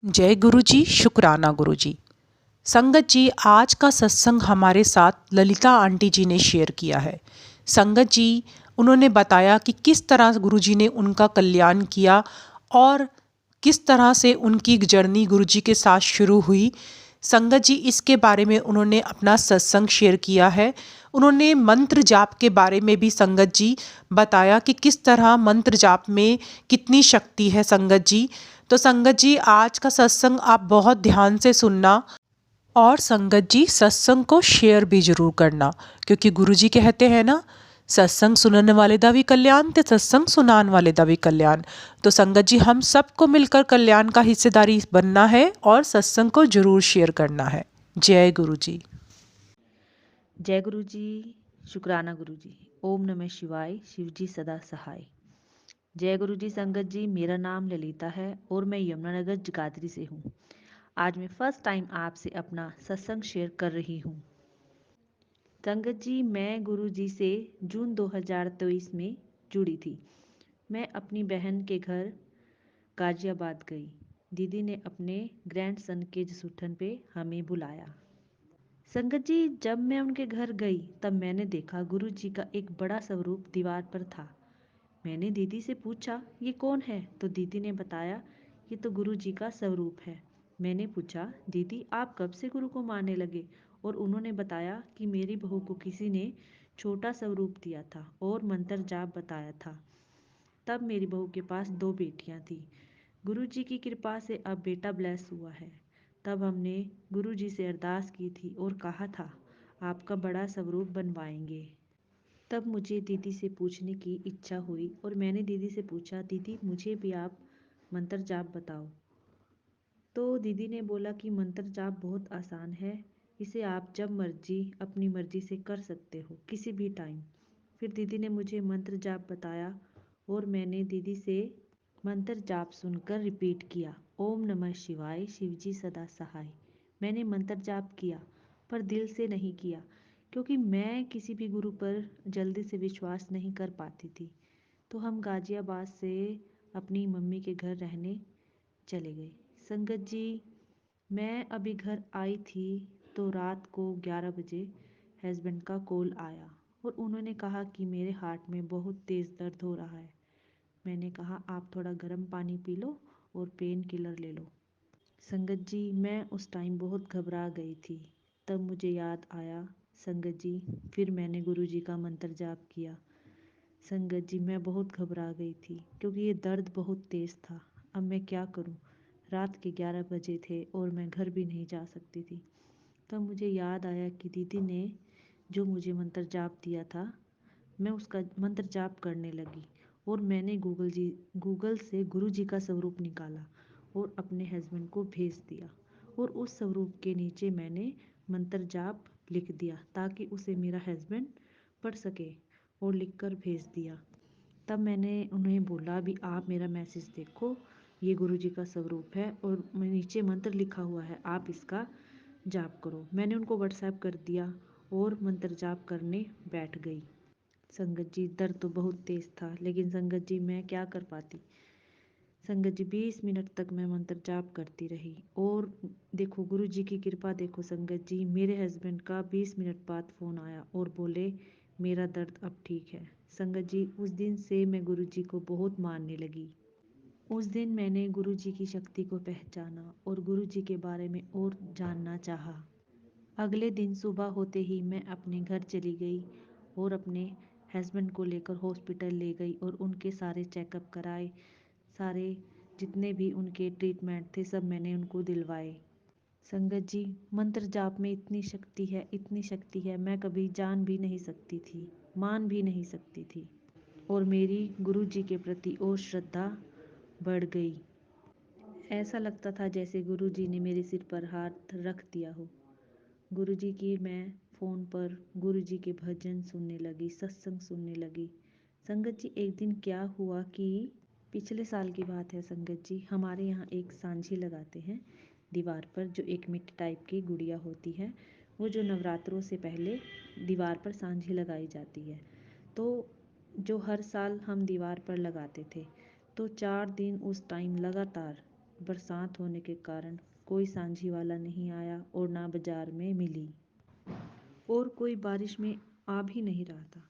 जय गुरु जी, शुक्राना गुरु जी। संगत जी, आज का सत्संग हमारे साथ ललिता आंटी जी ने शेयर किया है। संगत जी, उन्होंने बताया कि किस तरह गुरु जी ने उनका कल्याण किया और किस तरह से उनकी जर्नी गुरु जी के साथ शुरू हुई। संगत जी, इसके बारे में उन्होंने अपना सत्संग शेयर किया है। उन्होंने मंत्र जाप के बारे में भी संगत जी बताया कि किस तरह मंत्र जाप में कितनी शक्ति है संगत जी। तो संगत जी, आज का सत्संग आप बहुत ध्यान से सुनना और संगत जी सत्संग को शेयर भी जरूर करना, क्योंकि गुरु जी कहते हैं ना, सत्संग सुनने वाले दा भी कल्याण ते सत्संग सुनान वाले दा भी कल्याण। तो संगत जी, हम सबको मिलकर कल्याण का हिस्सेदारी बनना है और सत्संग को जरूर शेयर करना है। जय गुरु जी। जय गुरु जी, शुक्राना गुरु जी। ओम नमः शिवाय, शिव जी सदा सहाय। जय गुरु जी। संगत जी, मेरा नाम ललिता है और मैं यमुनानगर जगाधरी से हूँ। आज मैं फर्स्ट टाइम आपसे अपना सत्संग शेयर कर रही हूँ। संगत जी, मैं गुरु जी से जून 2023 में जुड़ी थी। मैं अपनी बहन के घर गाजियाबाद गई। दीदी ने अपने ग्रैंडसन के जसूठन पे हमें बुलाया। संगत जी, जब मैं उनके घर गई तब मैंने देखा गुरु जी का एक बड़ा स्वरूप दीवार पर था। मैंने दीदी से पूछा, ये कौन है? तो दीदी ने बताया, ये तो गुरु जी का स्वरूप है। मैंने पूछा, दीदी आप कब से गुरु को मानने लगे? और उन्होंने बताया कि मेरी बहू को किसी ने छोटा स्वरूप दिया था और मंत्र जाप बताया था। तब मेरी बहू के पास 2 बेटियां थी। गुरु जी की कृपा से अब बेटा ब्लेस हुआ है। तब हमने गुरु जी से अरदास की थी और कहा था, आपका बड़ा स्वरूप बनवाएंगे। तब मुझे दीदी से पूछने की इच्छा हुई और मैंने दीदी से पूछा, दीदी मुझे भी आप मंत्र जाप बताओ। तो दीदी ने बोला कि मंत्र जाप बहुत आसान है, इसे आप जब मर्जी अपनी मर्जी से कर सकते हो, किसी भी टाइम। फिर दीदी ने मुझे मंत्र जाप बताया और मैंने दीदी से मंत्र जाप सुनकर रिपीट किया, ओम नमः शिवाय, शिवजी सदा सहाय। मैंने मंत्र जाप किया पर दिल से नहीं किया, क्योंकि मैं किसी भी गुरु पर जल्दी से विश्वास नहीं कर पाती थी। तो हम गाजियाबाद से अपनी मम्मी के घर रहने चले गए। संगत जी, मैं अभी घर आई थी तो रात को 11 बजे हस्बैंड का कॉल आया और उन्होंने कहा कि मेरे हार्ट में बहुत तेज़ दर्द हो रहा है। मैंने कहा, आप थोड़ा गर्म पानी पी लो और पेन किलर ले लो। संगत जी, मैं उस टाइम बहुत घबरा गई थी। तब मुझे याद आया, संगत जी, फिर मैंने गुरु जी का मंत्र जाप किया। संगत जी, मैं बहुत घबरा गई थी क्योंकि ये दर्द बहुत तेज़ था। अब मैं क्या करूं? रात के 11 बजे थे और मैं घर भी नहीं जा सकती थी। तब मुझे याद आया कि दीदी ने जो मुझे मंत्र जाप दिया था, मैं उसका मंत्र जाप करने लगी और मैंने गूगल से गुरु जी का स्वरूप निकाला और अपने हस्बैंड को भेज दिया और उस स्वरूप के नीचे मैंने मंत्र जाप लिख दिया ताकि उसे मेरा हस्बैंड पढ़ सके और लिखकर भेज दिया। तब मैंने उन्हें बोला, भी आप मेरा मैसेज देखो, ये गुरु जी का स्वरूप है और नीचे मंत्र लिखा हुआ है, आप इसका जाप करो। मैंने उनको व्हाट्सएप कर दिया और मंत्र जाप करने बैठ गई। संगत जी, दर्द तो बहुत तेज था, लेकिन संगत जी मैं क्या कर पाती। संगत जी, 20 मिनट तक मैं मंत्र जाप करती रही और देखो गुरु जी की कृपा, देखो संगत जी, मेरे हस्बैंड का 20 मिनट बाद फ़ोन आया और बोले मेरा दर्द अब ठीक है। संगत जी, उस दिन से मैं गुरु जी को बहुत मानने लगी। उस दिन मैंने गुरु जी की शक्ति को पहचाना और गुरु जी के बारे में और जानना चाहा। अगले दिन सुबह होते ही मैं अपने घर चली गई और अपने हस्बैंड को लेकर हॉस्पिटल ले गई और उनके सारे चेकअप कराए। सारे जितने भी उनके ट्रीटमेंट थे सब मैंने उनको दिलवाए। संगत जी, मंत्र जाप में इतनी शक्ति है, इतनी शक्ति है, मैं कभी जान भी नहीं सकती थी, मान भी नहीं सकती थी। और मेरी गुरु जी के प्रति और श्रद्धा बढ़ गई। ऐसा लगता था जैसे गुरु जी ने मेरे सिर पर हाथ रख दिया हो। गुरु जी की मैं फ़ोन पर गुरु जी के भजन सुनने लगी, सत्संग सुनने लगी। संगत जी, एक दिन क्या हुआ कि पिछले साल की बात है संगत जी, हमारे यहाँ एक सांझी लगाते हैं दीवार पर, जो एक मिट्टी टाइप की गुड़िया होती है, वो जो नवरात्रों से पहले दीवार पर सांझी लगाई जाती है। तो जो हर साल हम दीवार पर लगाते थे, तो 4 दिन उस टाइम लगातार बरसात होने के कारण कोई सांझी वाला नहीं आया और ना बाजार में मिली और कोई बारिश में आ भी नहीं रहा था।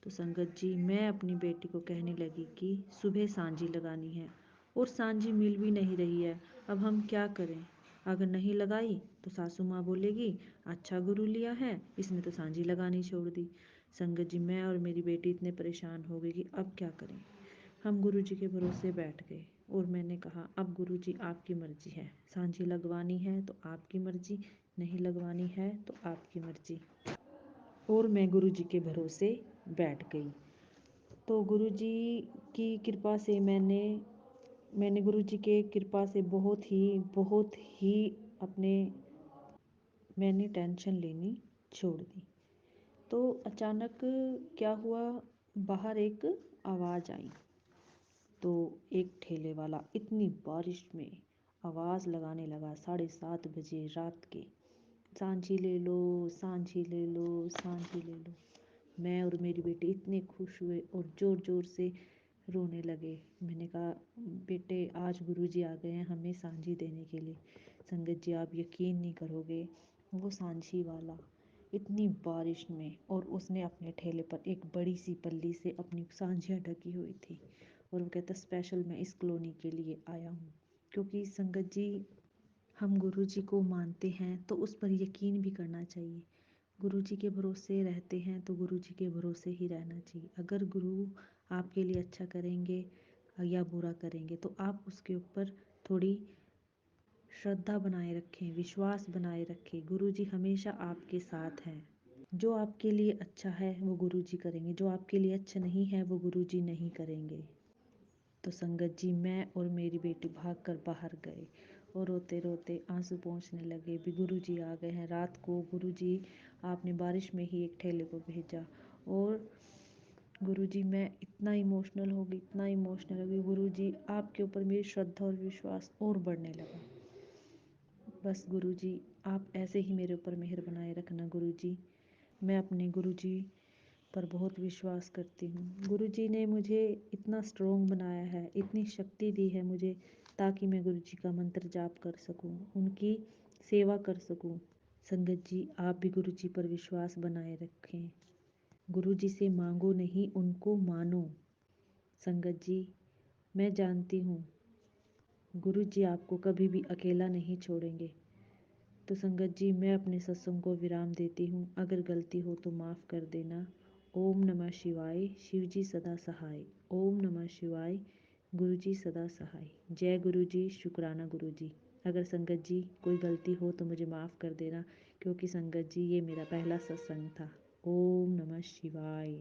तो संगत जी, मैं अपनी बेटी को कहने लगी कि सुबह सांझी लगानी है और सांझी मिल भी नहीं रही है। अब हम क्या करें? अगर नहीं लगाई तो सासू माँ बोलेगी, अच्छा गुरु लिया है, इसने तो सांझी लगानी छोड़ दी। संगत जी, मैं और मेरी बेटी इतने परेशान हो गए कि अब क्या करें। हम गुरु जी के भरोसे बैठ गए और मैंने कहा, अब गुरु जी आपकी मर्जी है, सांझी लगवानी है तो आपकी मर्जी, नहीं लगवानी है तो आपकी मर्जी। और मैं गुरु जी के भरोसे बैठ गई। तो गुरु जी की कृपा से मैंने गुरु जी के कृपा से बहुत ही अपने मैंने टेंशन लेनी छोड़ दी। तो अचानक क्या हुआ, बाहर एक आवाज़ आई। तो एक ठेले वाला इतनी बारिश में आवाज़ लगाने लगा 7:30 बजे रात के, सांझी ले लो, सांझी ले लो, सांझी ले लो। मैं और मेरी बेटी इतने खुश हुए और ज़ोर ज़ोर से रोने लगे। मैंने कहा, बेटे आज गुरुजी आ गए हैं हमें सांझी देने के लिए। संगत जी, आप यकीन नहीं करोगे, वो सांझी वाला इतनी बारिश में, और उसने अपने ठेले पर एक बड़ी सी पल्ली से अपनी सांझियाँ ढकी हुई थी और वो कहता, स्पेशल मैं इस कॉलोनी के लिए आया हूँ। क्योंकि संगत जी, हम गुरु जी को मानते हैं तो उस पर यकीन भी करना चाहिए। गुरु जी के भरोसे रहते हैं तो गुरु जी के भरोसे ही रहना चाहिए। अगर गुरु आपके लिए अच्छा करेंगे या बुरा करेंगे तो आप उसके ऊपर थोड़ी श्रद्धा बनाए रखें, विश्वास बनाए रखें। गुरु जी हमेशा आपके साथ हैं। जो आपके लिए अच्छा है वो गुरु जी करेंगे, जो आपके लिए अच्छा नहीं है वो गुरु जी नहीं करेंगे। तो संगत जी, मैं और मेरी बेटी भागकर बाहर गए और रोते रोते आंसू पोंछने लगे भी गुरु जी आ गए हैं। रात को गुरु जी आपने बारिश में ही एक ठेले को भेजा और गुरु जी मैं इतना इमोशनल हो गई गुरु जी आपके ऊपर मेरी श्रद्धा और विश्वास और बढ़ने लगा। बस गुरु जी आप ऐसे ही मेरे ऊपर मेहर बनाए रखना। गुरु जी, मैं अपने गुरु जी पर बहुत विश्वास करती हूँ। गुरु जी ने मुझे इतना स्ट्रोंग बनाया है, इतनी शक्ति दी है मुझे, ताकि मैं गुरु जी का मंत्र जाप कर सकूँ, उनकी सेवा कर सकूँ। संगत जी, आप भी गुरु जी पर विश्वास बनाए रखें। गुरु जी से मांगो नहीं, उनको मानो। संगत जी, मैं जानती हूँ गुरु जी आपको कभी भी अकेला नहीं छोड़ेंगे। तो संगत जी, मैं अपने सत्संग को विराम देती हूँ। अगर गलती हो तो माफ़ कर देना। ओम नमः शिवाय, शिव जी सदा सहाय। ओम नमः शिवाय, गुरु जी सदा सहाय। जय गुरु जी, शुक्राना गुरु जी। अगर संगत जी कोई गलती हो तो मुझे माफ़ कर देना, क्योंकि संगत जी ये मेरा पहला सत्संग था। ओम नमः शिवाय।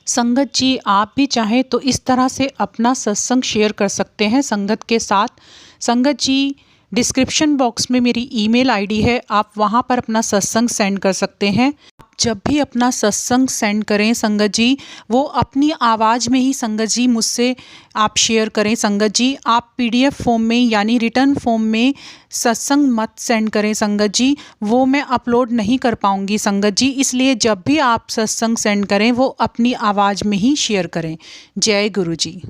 संगत जी, आप भी चाहें तो इस तरह से अपना सत्संग शेयर कर सकते हैं संगत के साथ। संगत जी, डिस्क्रिप्शन बॉक्स में मेरी ईमेल आईडी है, आप वहां पर अपना सत्संग सेंड कर सकते हैं। जब भी अपना सत्संग सेंड करें संगत जी, वो अपनी आवाज़ में ही संगत जी मुझसे आप शेयर करें। संगत जी, आप PDF फॉर्म में यानी रिटर्न फॉर्म में सत्संग मत सेंड करें संगत जी, वो मैं अपलोड नहीं कर पाऊँगी संगत जी। इसलिए जब भी आप सत्संग सेंड करें वो अपनी आवाज़ में ही शेयर करें। जय गुरु जी।